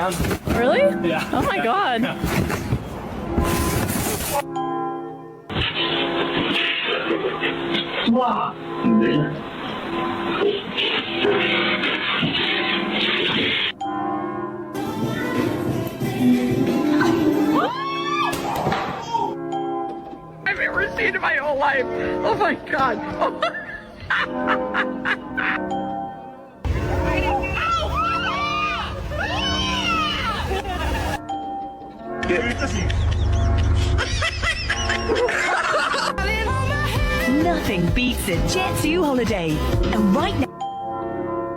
Really? Yeah. Oh my god. I've ever seen in my whole life. Oh my god. Nothing beats a Jet 2 holiday. And right now,